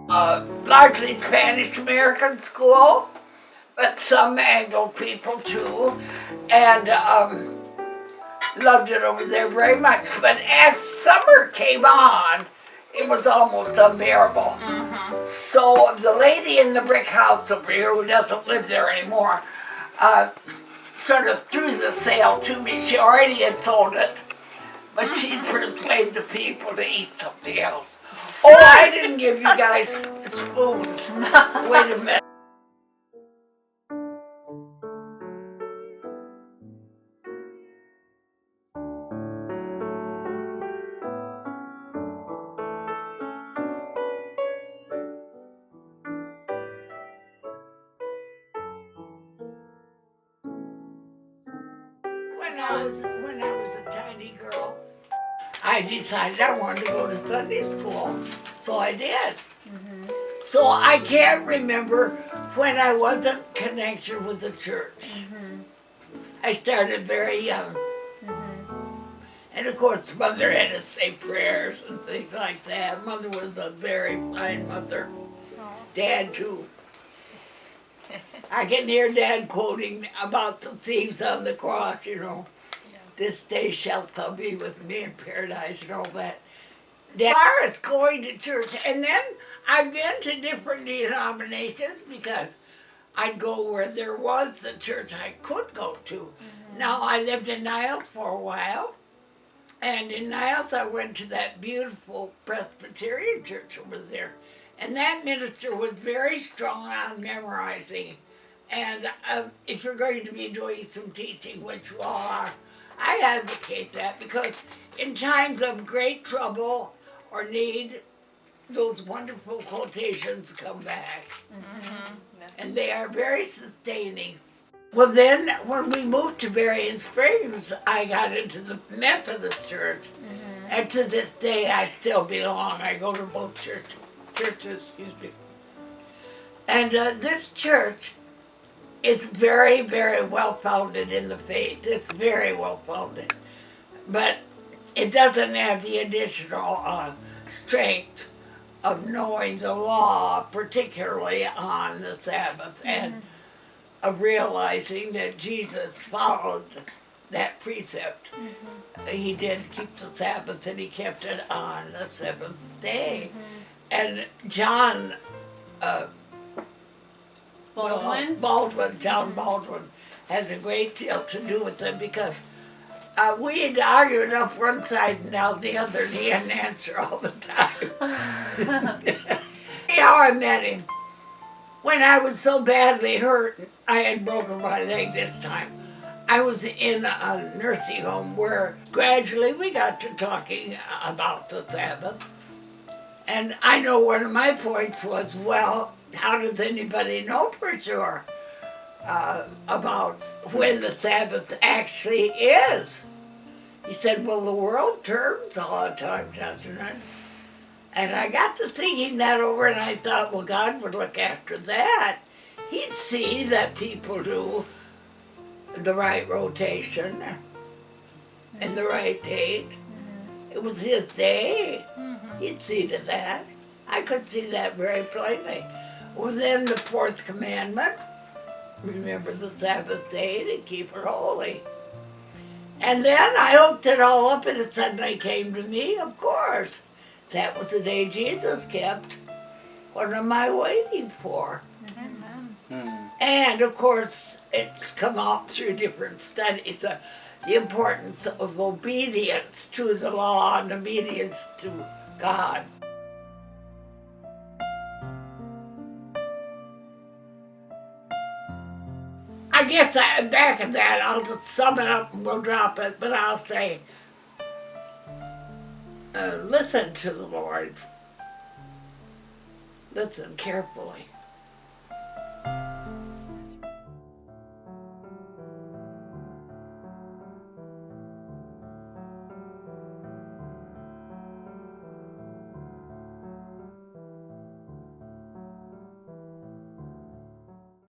Largely Spanish American school, but some Anglo people too, and loved it over there very much. But as summer came on, it was almost unbearable. So the lady in the brick house over here, who doesn't live there anymore, sort of threw the sale to me. She already had sold it, but she'd persuade the people to eat something else. Oh, I didn't give you guys spoons. Wait a minute. When I was a tiny girl, I decided I wanted to go to Sunday school, so I did. So I can't remember when I wasn't connected with the church. I started very young. And of course, Mother had to say prayers and things like that. Mother was a very fine mother. Dad, too. I can hear Dad quoting about the thieves on the cross, you know. This day shalt thou be with me in paradise and all that. As far as going to church, and then I've been to different denominations because I'd go where there was the church I could go to. Now, I lived in Niles for a while, and in Niles I went to that beautiful Presbyterian church over there. And that minister was very strong on memorizing. And if you're going to be doing some teaching, which you all are, I advocate that because in times of great trouble or need, those wonderful quotations come back. And they are very sustaining. Well, then, when we moved to Berrien Springs, I got into the Methodist Church. And to this day, I still belong. I go to both churches, And this church is very, very well founded in the faith. It's very well founded. But it doesn't have the additional strength of knowing the law, particularly on the Sabbath, and of realizing that Jesus followed that precept. He did keep the Sabbath, and he kept it on the seventh day. And John Baldwin has a great deal to do with it because we'd argued up one side and down the other, and he had an answer all the time. How I met him. When I was so badly hurt, I had broken my leg this time. I was in a nursing home where gradually we got to talking about the Sabbath. And I know one of my points was, well, how does anybody know for sure about when the Sabbath actually is? He said, well, the world turns all the time, doesn't it? And I got to thinking that over, and I thought, well, God would look after that. He'd see that people do the right rotation and the right date. It was his day. He'd see to that. I could see that very plainly. Well, then the fourth commandment, remember the Sabbath day to keep it holy. And then I hooked it all up, and it suddenly came to me, of course. That was the day Jesus kept. What am I waiting for? And of course, it's come out through different studies, the importance of obedience to the law and obedience to God. I guess back at that, I'll just sum it up and we'll drop it, but I'll say, listen to the Lord. Listen carefully.